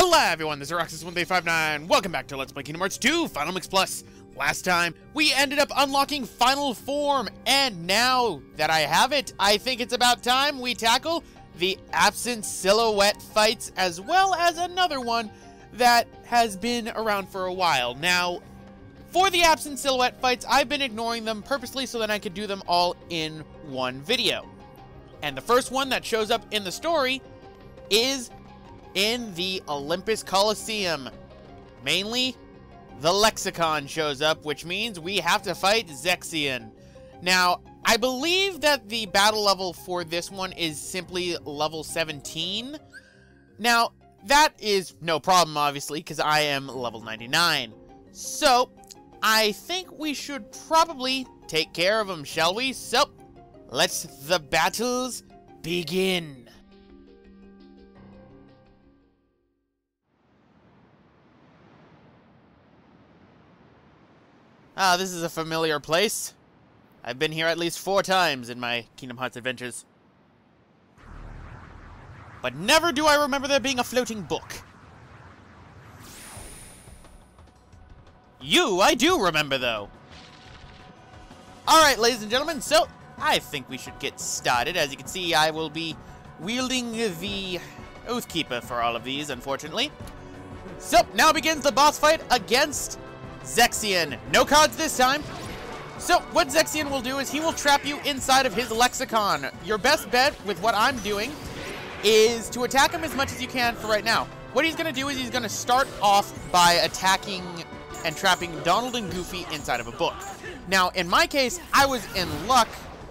Hello everyone, this is Luxius1359. Welcome back to Let's Play Kingdom Hearts 2 Final Mix Plus. Last time, we ended up unlocking Final Form, and now that I have it, I think it's about time we tackle the absent silhouette fights, as well as another one that has been around for a while. Now, for the absent silhouette fights, I've been ignoring them purposely so that I could do them all in one video. And the first one that shows up in the story is in the Olympus Coliseum. Mainly, the Lexicon shows up, which means we have to fight Vexin. Now, I believe that the battle level for this one is simply level 17. Now, that is no problem, obviously, because I am level 99. So, I think we should probably take care of him, shall we? So, let's the battles begin. Ah, this is a familiar place. I've been here at least 4 times in my Kingdom Hearts adventures. But never do I remember there being a floating book. I do remember, though. Alright, ladies and gentlemen, so I think we should get started. As you can see, I will be wielding the Oathkeeper for all of these, unfortunately. So, now begins the boss fight against Vexin. No cards this time. So, what Vexin will do is he will trap you inside of his lexicon. Your best bet with what I'm doing is to attack him as much as you can for right now. What he's going to do is he's going to start off by attacking and trapping Donald and Goofy inside of a book. Now, in my case, I was in luck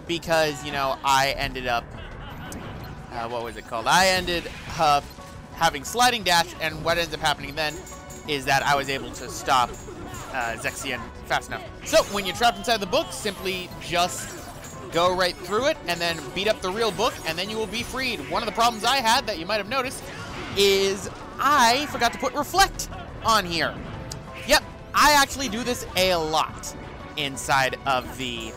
because, you know, I ended up, what was it called? I ended up having sliding dash, and what ends up happening then is that I was able to stop Vexin fast enough. So, when you're trapped inside the book, simply just go right through it and then beat up the real book, and then you will be freed. One of the problems I had that you might have noticed is I forgot to put Reflect on here. Yep, I actually do this a lot inside of the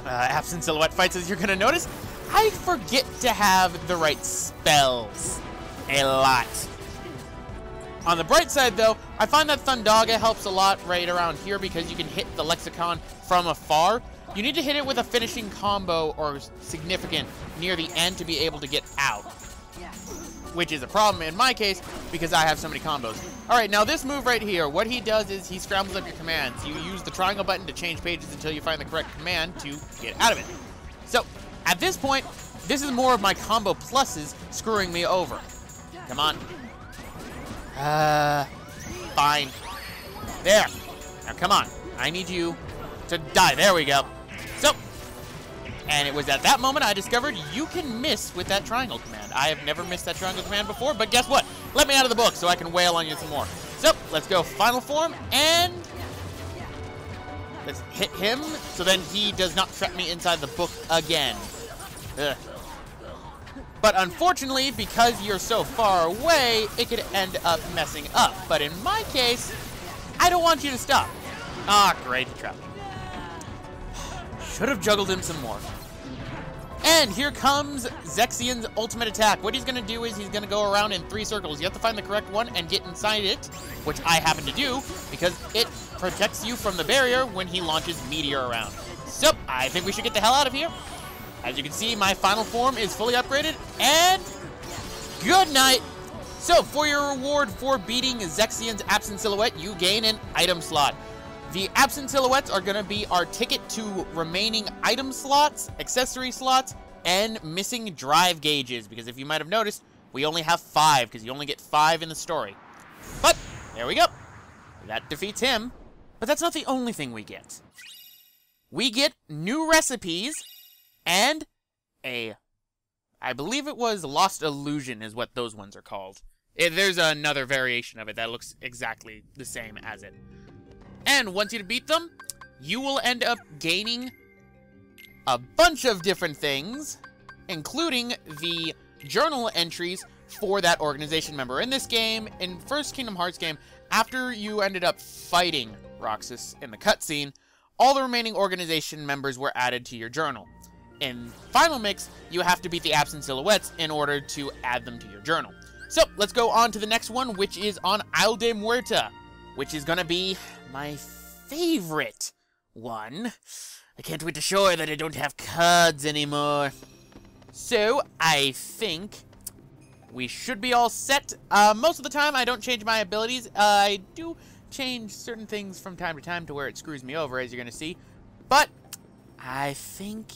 absent silhouette fights, as you're going to notice. I forget to have the right spells a lot. On the bright side, though, I find that Thundaga helps a lot right around here because you can hit the Lexicon from afar. You need to hit it with a finishing combo or significant near the end to be able to get out. Which is a problem in my case because I have so many combos. Alright, now this move right here, what he does is he scrambles up your commands. You use the triangle button to change pages until you find the correct command to get out of it. So, at this point, this is more of my combo pluses screwing me over. Come on. Fine. There. Now, come on. I need you to die. There we go. So, and it was at that moment I discovered you can miss with that triangle command. I have never missed that triangle command before, but guess what? Let me out of the book so I can wail on you some more. So, let's go Final Form, and let's hit him so then he does not trap me inside the book again. Ugh. But unfortunately, because you're so far away, it could end up messing up. But in my case, I don't want you to stop. Ah, great, he trapped me. Should have juggled him some more. And here comes Vexin's ultimate attack. What he's going to do is he's going to go around in 3 circles. You have to find the correct one and get inside it, which I happen to do, because it protects you from the barrier when he launches Meteor around. So, I think we should get the hell out of here. As you can see, my Final Form is fully upgraded, and good night. So, for your reward for beating Vexin's absent silhouette, you gain an item slot. The absent silhouettes are going to be our ticket to remaining item slots, accessory slots, and missing drive gauges, because if you might have noticed, we only have 5, because you only get 5 in the story. But, there we go. That defeats him, but that's not the only thing we get. We get new recipes, and I believe it was Lost Illusion is what those ones are called. There's another variation of it that looks exactly the same as it. And once you beat them, you will end up gaining a bunch of different things, including the journal entries for that organization member. In this game, in first Kingdom Hearts game, after you ended up fighting Roxas in the cutscene, all the remaining organization members were added to your journal. In Final Mix, you have to beat the absent silhouettes in order to add them to your journal. So, let's go on to the next one, which is on Isle de Muerta, which is gonna be my favorite one. I can't wait to show her that I don't have cards anymore. So, I think we should be all set. Most of the time, I don't change my abilities. I do change certain things from time to time to where it screws me over, as you're gonna see. But I think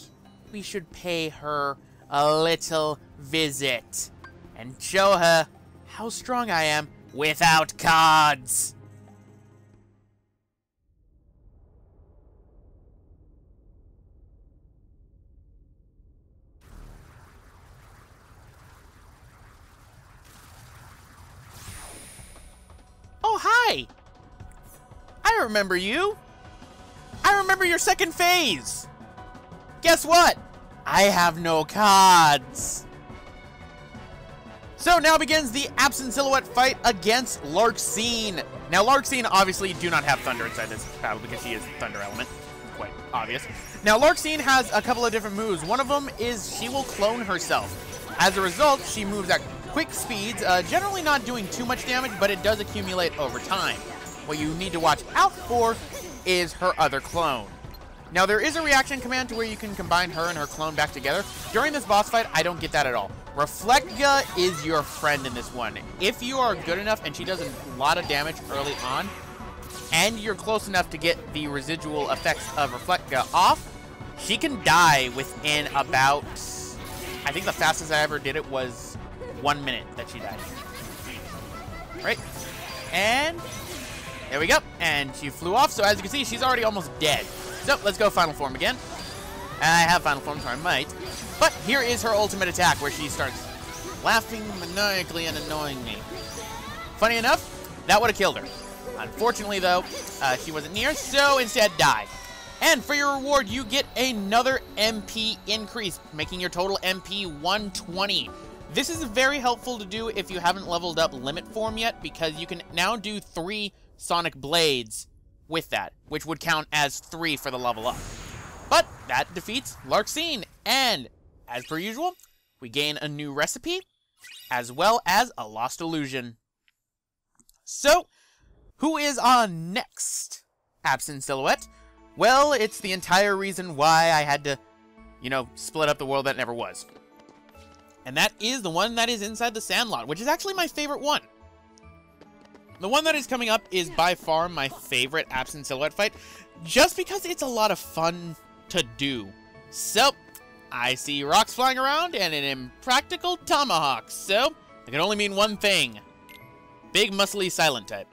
we should pay her a little visit and show her how strong I am without cards. Oh, hi! I remember you! I remember your second phase! Guess what? I have no cards! So now begins the Absent Silhouette fight against Lark Scene. Now, Lark Scene obviously do not have Thunder inside this battle because she is Thunder element. Quite obvious. Now, Lark Scene has a couple of different moves. One of them is she will clone herself. As a result, she moves at quick speeds, generally not doing too much damage, but it does accumulate over time. What you need to watch out for is her other clone. Now, there is a reaction command to where you can combine her and her clone back together. During this boss fight, I don't get that at all. Reflectia is your friend in this one. If you are good enough and she does a lot of damage early on, and you're close enough to get the residual effects of Reflectia off, she can die within about, I think the fastest I ever did it was 1 minute that she died. Right? And there we go. And she flew off, so as you can see, she's already almost dead. So, let's go Final Form again. I have Final Form, so I might. But here is her ultimate attack, where she starts laughing maniacally and annoying me. Funny enough, that would have killed her. Unfortunately, though, she wasn't near, so instead died. And for your reward, you get another MP increase, making your total MP 120. This is very helpful to do if you haven't leveled up Limit Form yet, because you can now do 3 Sonic Blades with that, which would count as 3 for the level up. But that defeats Lark Scene, and as per usual, we gain a new recipe, as well as a Lost Illusion. So, who is on next? Absent Silhouette? Well, it's the entire reason why I had to, split up the world that never was. And that is the one that is inside the Sandlot, which is actually my favorite one. The one that is coming up is by far my favorite Absent Silhouette fight, just because it's a lot of fun to do. So, I see rocks flying around and an impractical tomahawk, so it can only mean one thing. Big, muscly, silent type.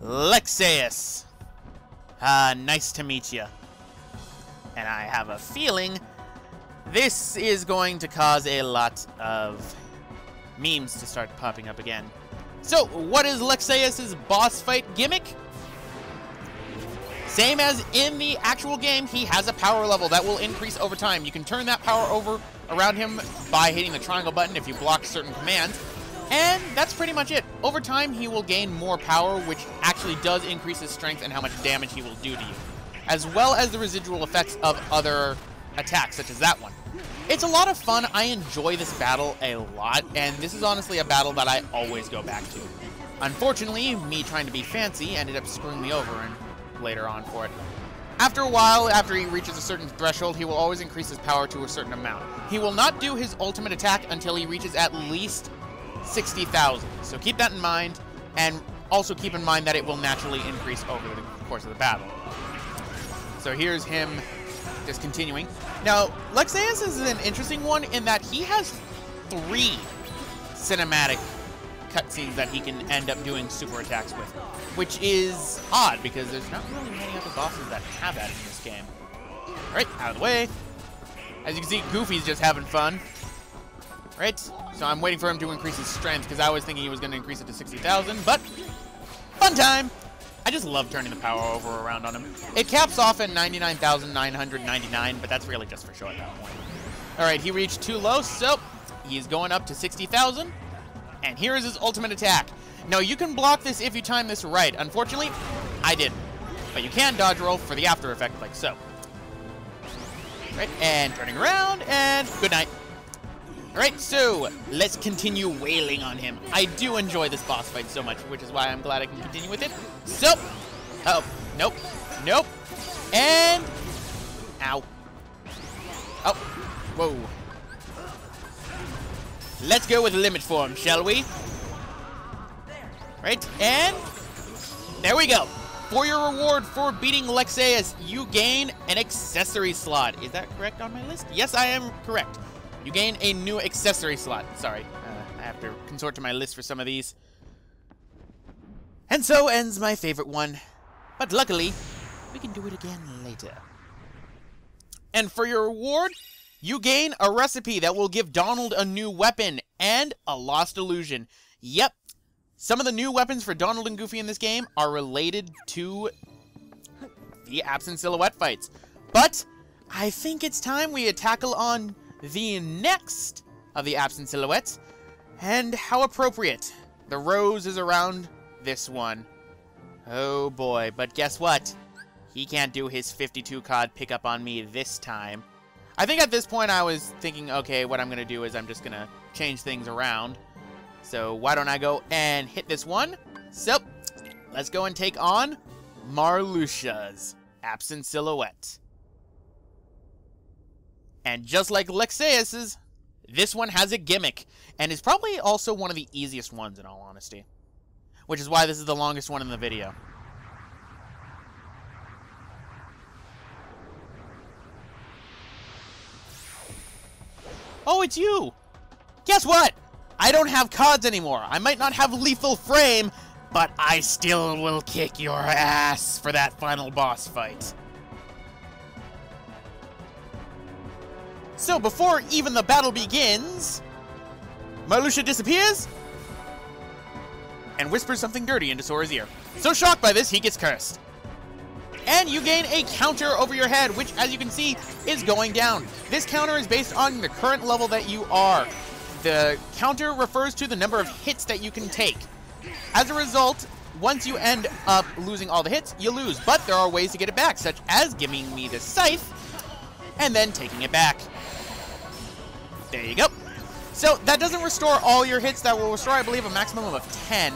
Luxius. Nice to meet you. And I have a feeling this is going to cause a lot of memes to start popping up again. So, what is Luxius's boss fight gimmick? Same as in the actual game, he has a power level that will increase over time. You can turn that power over around him by hitting the triangle button if you block certain commands. And that's pretty much it. Over time, he will gain more power, which actually does increase his strength and how much damage he will do to you, as well as the residual effects of other attacks, such as that one. It's a lot of fun. I enjoy this battle a lot, and this is honestly a battle that I always go back to. Unfortunately, me trying to be fancy ended up screwing me over and later on for it. After a while, after he reaches a certain threshold, he will always increase his power to a certain amount. He will not do his ultimate attack until he reaches at least 60,000. So keep that in mind, and also keep in mind that it will naturally increase over the course of the battle. So here's him just continuing. Now, Luxius is an interesting one in that he has 3 cinematic cutscenes that he can end up doing super attacks with, which is odd because there's not really many other bosses that have that in this game. Alright, out of the way. As you can see, Goofy's just having fun. Right? So I'm waiting for him to increase his strength because I was thinking he was going to increase it to 60,000, but fun time! I just love turning the power over around on him. It caps off at 99,999, but that's really just for show at that point. Alright, he reached too low, so he's going up to 60,000. And here is his ultimate attack. Now, you can block this if you time this right. Unfortunately, I didn't. But you can dodge roll for the after effect, like so. Right, and turning around, and good night. Alright, so let's continue wailing on him. I do enjoy this boss fight so much, which is why I'm glad I can continue with it. So, oh, nope, nope, and, ow. Oh, whoa. Let's go with limit form, shall we? Right, and there we go. For your reward for beating Luxius, you gain an accessory slot. Is that correct on my list? Yes, I am correct. You gain a new accessory slot. Sorry, I have to consort to my list for some of these. And so ends my favorite one. But luckily, we can do it again later. And for your reward, you gain a recipe that will give Donald a new weapon and a lost illusion. Yep, some of the new weapons for Donald and Goofy in this game are related to the Absent Silhouette fights. But I think it's time we tackle on the next of the Absent Silhouettes, and how appropriate. The rose is around this one. Oh boy, but guess what? He can't do his 52 card pickup on me this time. I think at this point I was thinking, okay, what I'm going to do is I'm just going to change things around. So why don't I go and hit this one? So, let's go and take on Marluxia's Absent Silhouette. And just like Luxius's, this one has a gimmick, and is probably also one of the easiest ones in all honesty. Which is why this is the longest one in the video. Oh, it's you! Guess what? I don't have cards anymore. I might not have lethal frame, but I still will kick your ass for that final boss fight. So before even the battle begins, Marluxia disappears and whispers something dirty into Sora's ear. So shocked by this, he gets cursed. And you gain a counter over your head, which, as you can see, is going down. This counter is based on the current level that you are. The counter refers to the number of hits that you can take. As a result, once you end up losing all the hits, you lose. But there are ways to get it back, such as giving me the scythe and then taking it back. There you go. So that doesn't restore all your hits. That will restore, I believe, a maximum of 10.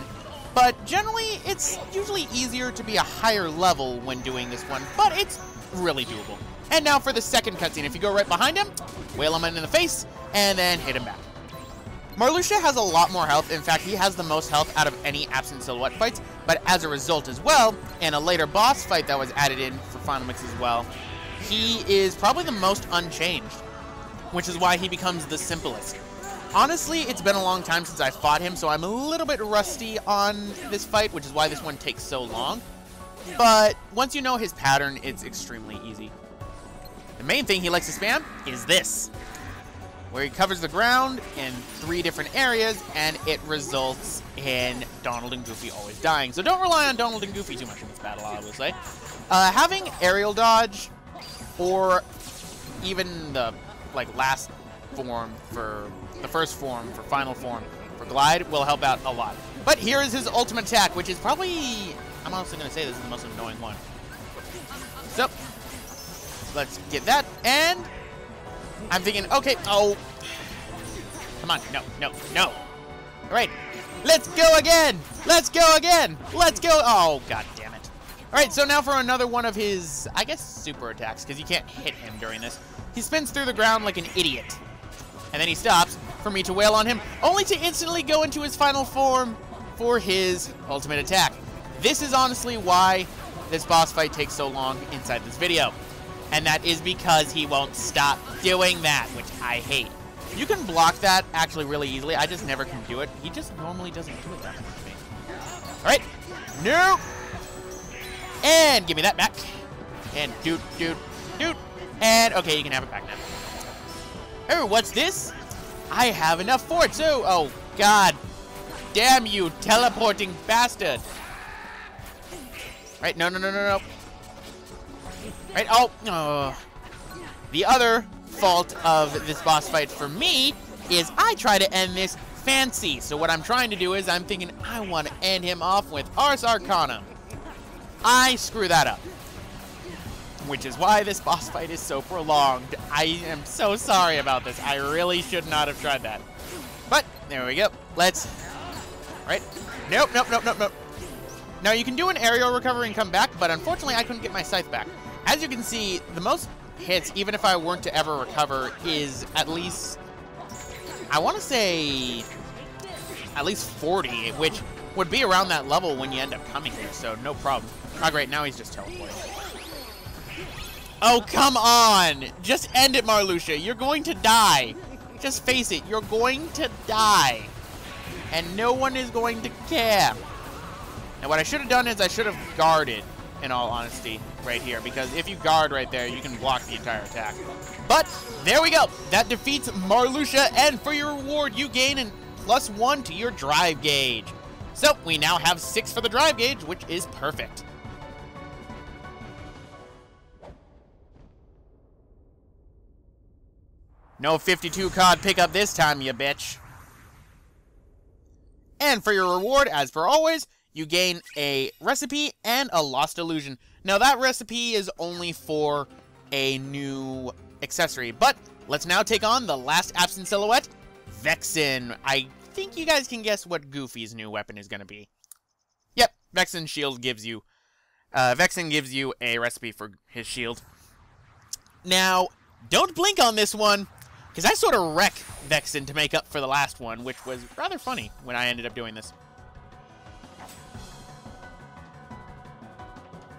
But generally, it's usually easier to be a higher level when doing this one, but it's really doable. And now for the second cutscene. If you go right behind him, wail him in the face, and then hit him back. Marluxia has a lot more health. In fact, he has the most health out of any Absent Silhouette fights, but as a result as well, in a later boss fight that was added in for Final Mix as well, he is probably the most unchanged, which is why he becomes the simplest. Honestly, it's been a long time since I fought him, so I'm a little bit rusty on this fight, which is why this one takes so long. But once you know his pattern, it's extremely easy. The main thing he likes to spam is this, where he covers the ground in 3 different areas, and it results in Donald and Goofy always dying. So don't rely on Donald and Goofy too much in this battle, I will say. Having aerial dodge, or even the last form for the first form, for final form, for glide, will help out a lot. But here is his ultimate attack, which is probably, I'm also going to say this is the most annoying one. So, let's get that, and I'm thinking, okay, oh, come on, no, no, no. All right, let's go again, let's go again, let's go, oh, god damn it. All right, so now for another one of his, I guess, super attacks, because you can't hit him during this. He spins through the ground like an idiot, and then he stops for me to wail on him, only to instantly go into his final form for his ultimate attack. This is honestly why this boss fight takes so long inside this video. And that is because he won't stop doing that, which I hate. You can block that actually really easily. I just never can do it. He just normally doesn't do it that much to me. Alright. No! And give me that back. And doot, doot, doot. And okay, you can have it back now. Oh, what's this? I have enough for it, so... Oh, god. Damn you, teleporting bastard. Right, no, no, no, no, no. Right, oh. The other fault of this boss fight for me is I try to end this fancy. So what I'm trying to do is I'm thinking I want to end him off with Ars Arcana. I screw that up, which is why this boss fight is so prolonged. I am so sorry about this. I really should not have tried that. But there we go. Let's... Right? Nope, nope, nope, nope, nope. Now you can do an aerial recovery and come back, but unfortunately I couldn't get my scythe back. As you can see, the most hits, even if I weren't to ever recover, is at least... I want to say... at least 40, which would be around that level when you end up coming here, so no problem. Oh great, now he's just teleporting. Oh, come on! Just end it, Marluxia. You're going to die. Just face it, you're going to die. And no one is going to care. And what I should have done is I should have guarded, in all honesty, right here. Because if you guard right there, you can block the entire attack. But, there we go. That defeats Marluxia, and for your reward, you gain a +1 to your drive gauge. So, we now have 6 for the drive gauge, which is perfect. No 52 card pickup this time, you bitch. And for your reward, as per always, you gain a recipe and a lost illusion. Now that recipe is only for a new accessory, but let's now take on the last absent silhouette, Vexin. I think you guys can guess what Goofy's new weapon is going to be. Yep, Vexin shield gives you, Vexin gives you a recipe for his shield. Now, don't blink on this one, because I sort of wreck Vexin to make up for the last one, which was rather funny when I ended up doing this.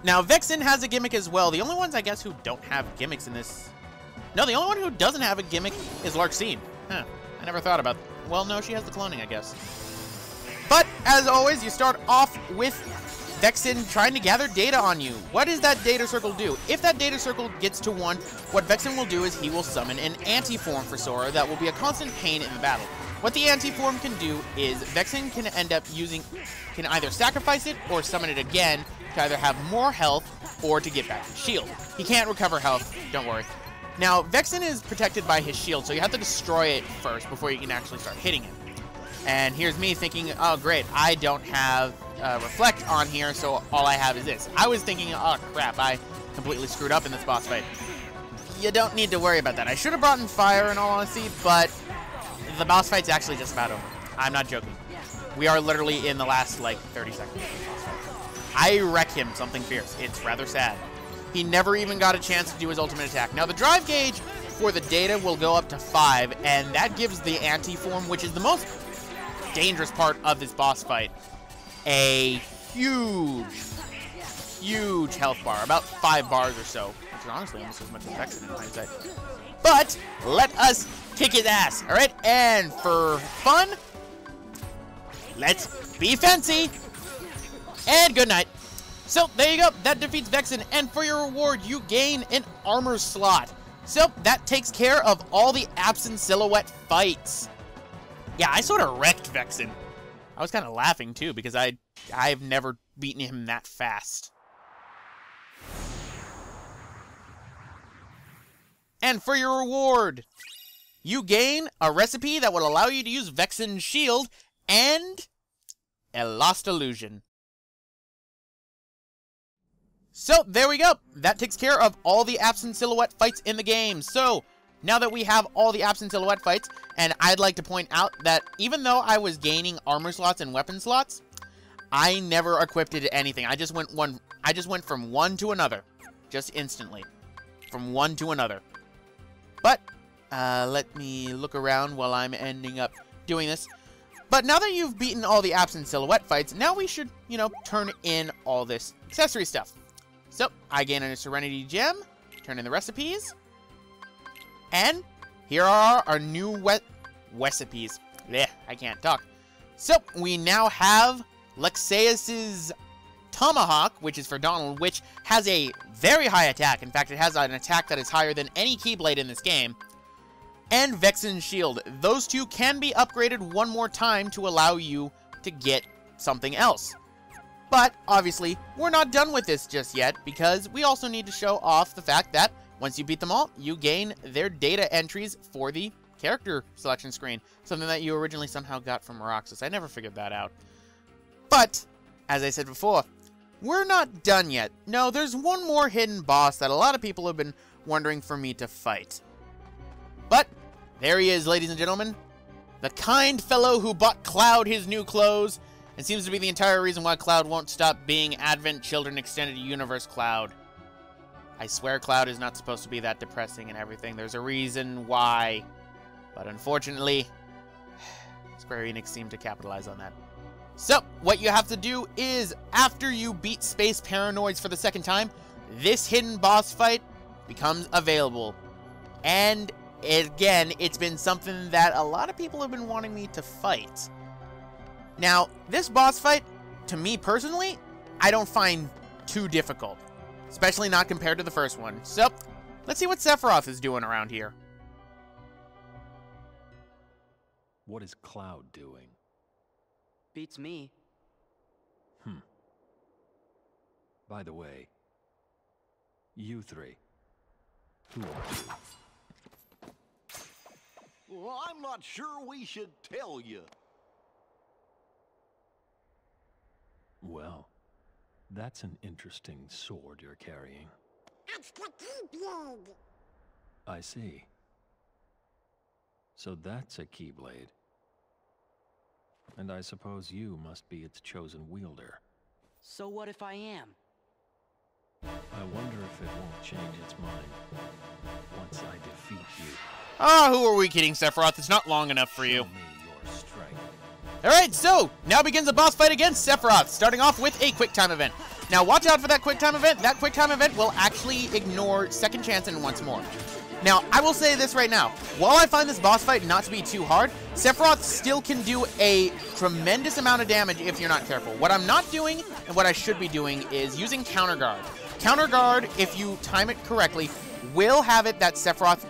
Now, Vexin has a gimmick as well. The only ones, I guess, who don't have gimmicks in this... No, the only one who doesn't have a gimmick is Lark Scene. Huh, I never thought about... Well, no, she has the cloning, I guess. But, as always, you start off with Vexin trying to gather data on you. What does that data circle do? If that data circle gets to 1, what Vexin will do is he will summon an anti-form for Sora that will be a constant pain in the battle. What the anti-form can do is Vexin can end up using... can either sacrifice it or summon it again to either have more health or to get back his shield. He can't recover health, don't worry. Now, Vexin is protected by his shield, so you have to destroy it first before you can actually start hitting him. And here's me thinking, oh great, I don't have Reflect on here, so all I have is this. I was thinking, oh crap, I completely screwed up in this boss fight. You don't need to worry about that. I should have brought in Fire in all honesty, but the boss fight's actually just about over. I'm not joking. We are literally in the last, like, 30 seconds of the boss fight. I wreck him something fierce. It's rather sad. He never even got a chance to do his ultimate attack. Now, the drive gauge for the data will go up to 5, and that gives the anti-form, which is the most dangerous part of this boss fight, a huge, huge health bar. About 5 bars or so, which is honestly almost as much as Vexin in hindsight. But let us kick his ass, all right? And for fun, let's be fancy. And good night. So, there you go. That defeats Vexin. And for your reward, you gain an armor slot. So, that takes care of all the absent silhouette fights. Yeah, I sort of wrecked Vexin. I was kind of laughing, too, because I've never beaten him that fast. And for your reward, you gain a recipe that will allow you to use Vexin's shield and a lost illusion. So, there we go. That takes care of all the absent silhouette fights in the game. So, now that we have all the absent silhouette fights, and I'd like to point out that even though I was gaining armor slots and weapon slots, I never equipped it to anything. I just went from one to another. Just instantly. From one to another. But, let me look around while I'm ending up doing this. But now that you've beaten all the absent silhouette fights, now we should, you know, turn in all this accessory stuff. So, I gain a Serenity Gem, turn in the recipes, and here are our new recipes. Blech, I can't talk. So, we now have Luxius's Tomahawk, which is for Donald, which has a very high attack. In fact, it has an attack that is higher than any Keyblade in this game. And Vexin's Shield. Those two can be upgraded one more time to allow you to get something else. But, obviously, we're not done with this just yet, because we also need to show off the fact that, once you beat them all, you gain their data entries for the character selection screen, something that you originally somehow got from Marluxia. I never figured that out. But, as I said before, we're not done yet. No, there's one more hidden boss that a lot of people have been wondering for me to fight. But, there he is, ladies and gentlemen. The kind fellow who bought Cloud his new clothes, and seems to be the entire reason why Cloud won't stop being Advent Children Extended Universe Cloud. I swear Cloud is not supposed to be that depressing and everything. There's a reason why. But unfortunately, Square Enix seemed to capitalize on that. So, what you have to do is, after you beat Space Paranoids for the second time, this hidden boss fight becomes available. And, again, it's been something that a lot of people have been wanting me to fight. Now, this boss fight, to me personally, I don't find too difficult. Especially not compared to the first one. So, let's see what Sephiroth is doing around here. What is Cloud doing? Beats me. By the way, you three, who are you? Well, I'm not sure we should tell you. Well, that's an interesting sword you're carrying. It's the Keyblade. I see. So that's a Keyblade. And I suppose you must be its chosen wielder. So what if I am? I wonder if it won't change its mind once I defeat you. Ah, who are we kidding, Sephiroth? It's not long enough for you. Show me your strength. Alright, so, now begins the boss fight against Sephiroth, starting off with a quick time event. Now, watch out for that quick time event. That quick time event will actually ignore Second Chance and once more. Now, I will say this right now. While I find this boss fight not to be too hard, Sephiroth still can do a tremendous amount of damage if you're not careful. What I'm not doing, and what I should be doing, is using Counter Guard. Counter Guard, if you time it correctly, will have it that Sephiroth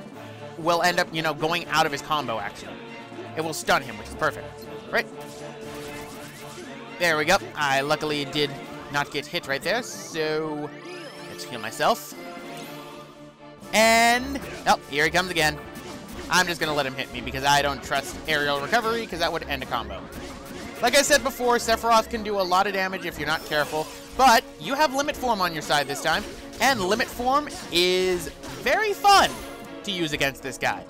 will end up, going out of his combo, actually. It will stun him, which is perfect. Right? There we go. I luckily did not get hit right there, so let's heal myself. And, oh, here he comes again. I'm just going to let him hit me because I don't trust aerial recovery because that would end a combo. Like I said before, Sephiroth can do a lot of damage if you're not careful, but you have Limit Form on your side this time, and Limit Form is very fun to use against this guy.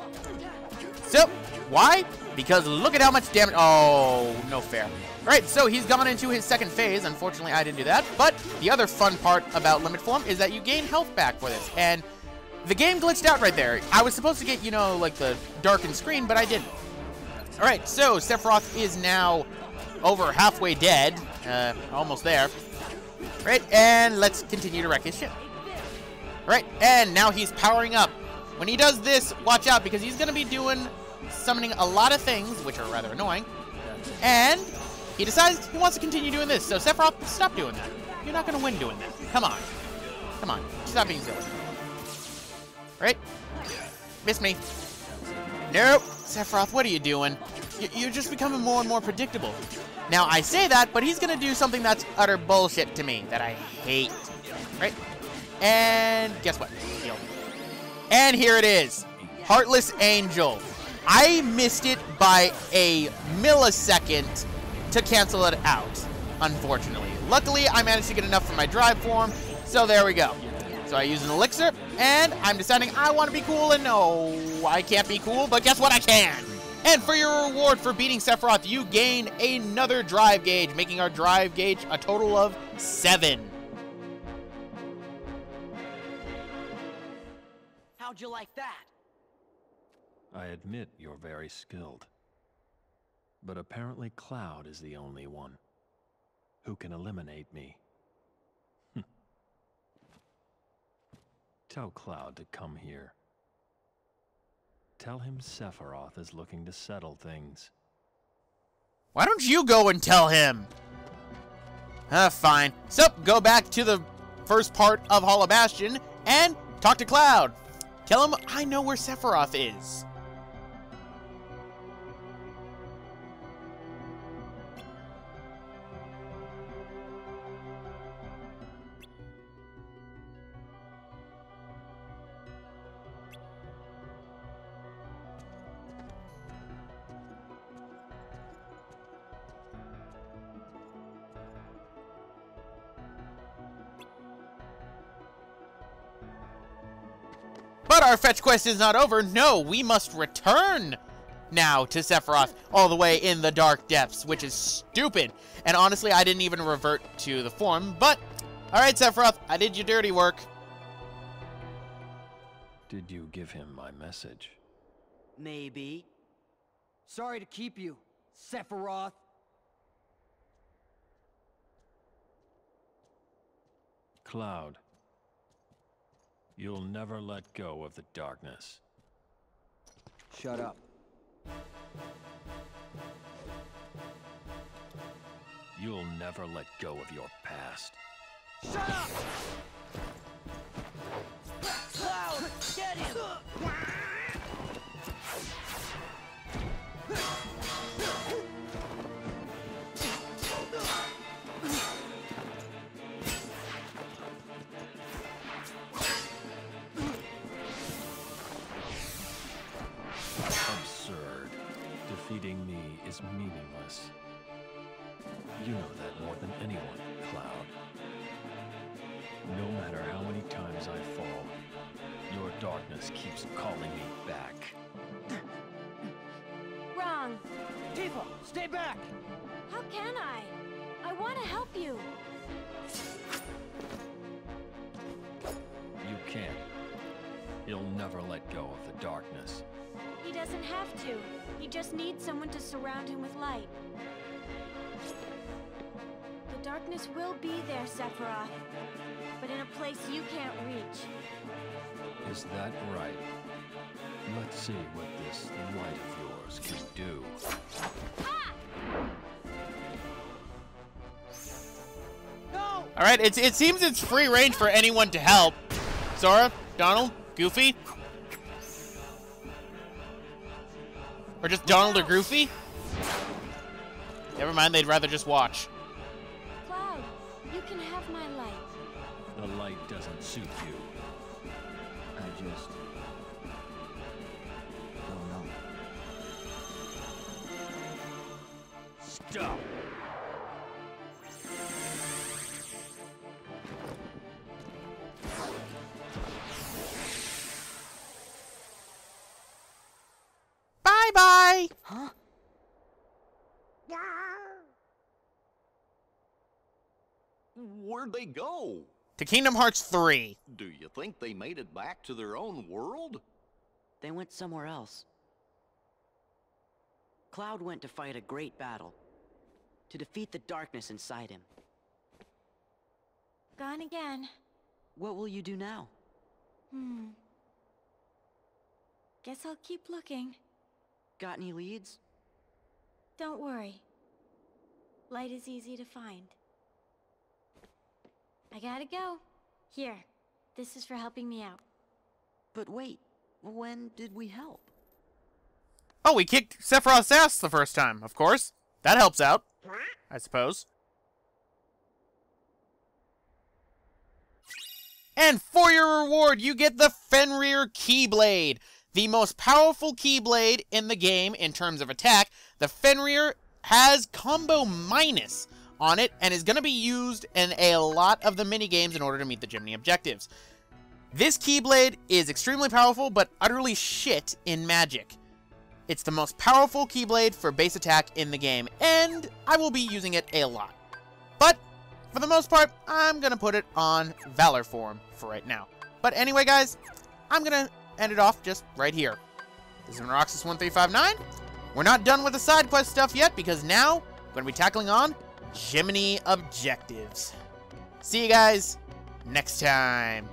So, why? Because look at how much damage. Oh, no fair. Alright, so he's gone into his second phase. Unfortunately, I didn't do that. But the other fun part about Limit Form is that you gain health back for this. And the game glitched out right there. I was supposed to get, like the darkened screen, but I didn't. Alright, so Sephiroth is now over halfway dead. Almost there. Right, and let's continue to wreck his ship. Right, and now he's powering up. When he does this, watch out, because he's going to be summoning a lot of things, which are rather annoying. And he decides he wants to continue doing this. So Sephiroth, stop doing that. You're not going to win doing that. Come on. Come on. Stop being silly. Right? Miss me. Nope. Sephiroth, what are you doing? You're just becoming more and more predictable. Now, I say that, but he's going to do something that's utter bullshit to me that I hate. Right? And guess what? Heal. And here it is. Heartless Angel. I missed it by a millisecond to cancel it out, unfortunately. Luckily, I managed to get enough for my drive form, so there we go. So I use an elixir, and I'm deciding I want to be cool, and no, I can't be cool, but guess what? I can! And for your reward for beating Sephiroth, you gain another drive gauge, making our drive gauge a total of 7. How'd you like that? I admit you're very skilled. But apparently Cloud is the only one who can eliminate me. Tell Cloud to come here. Tell him Sephiroth is looking to settle things. Why don't you go and tell him? Fine. So, go back to the first part of Hollow Bastion and talk to Cloud. Tell him I know where Sephiroth is. But our fetch quest is not over. No, we must return now to Sephiroth, all the way in the dark depths, which is stupid. And honestly, I didn't even revert to the form, but alright, Sephiroth, I did your dirty work. Did you give him my message? Maybe. Sorry to keep you, Sephiroth. Cloud, you'll never let go of the darkness. Shut up. You'll never let go of your past. Shut up! Cloud, get him! Absurd. Defeating me is meaningless. You know that more than anyone, Cloud. No matter how many times I fall, your darkness keeps calling me back. Wrong. Tifa, stay back! How can I? I want to help you. You can't. He'll never let go of the darkness. He doesn't have to. He just needs someone to surround him with light. The darkness will be there, Sephiroth. But in a place you can't reach. Is that right? Let's see what this light of yours can do. No! Alright, it seems it's free range for anyone to help. Sora, Donald, Goofy? Or just Donald or Goofy? Never mind, they'd rather just watch. Cloud, you can have my light. The light doesn't suit you. I just... don't know. Stop! Bye-bye! Huh? No. Where'd they go? To Kingdom Hearts 3. Do you think they made it back to their own world? They went somewhere else. Cloud went to fight a great battle. To defeat the darkness inside him. Gone again. What will you do now? Guess I'll keep looking. Got any leads? Don't worry. Light is easy to find. I gotta go. Here, this is for helping me out. But wait, when did we help? Oh, we kicked Sephiroth's ass the first time, of course. That helps out, I suppose. And for your reward, you get the Fenrir Keyblade. The most powerful Keyblade in the game in terms of attack. The Fenrir has combo minus on it and is going to be used in a lot of the minigames in order to meet the Jiminy objectives. This Keyblade is extremely powerful, but utterly shit in magic. It's the most powerful Keyblade for base attack in the game, and I will be using it a lot. But, for the most part, I'm going to put it on Valor form for right now. But anyway, guys, I'm going to end it off just right here. This is Marluxis1359. We're not done with the side quest stuff yet, because now we're going to be tackling on Jiminy objectives. See you guys next time.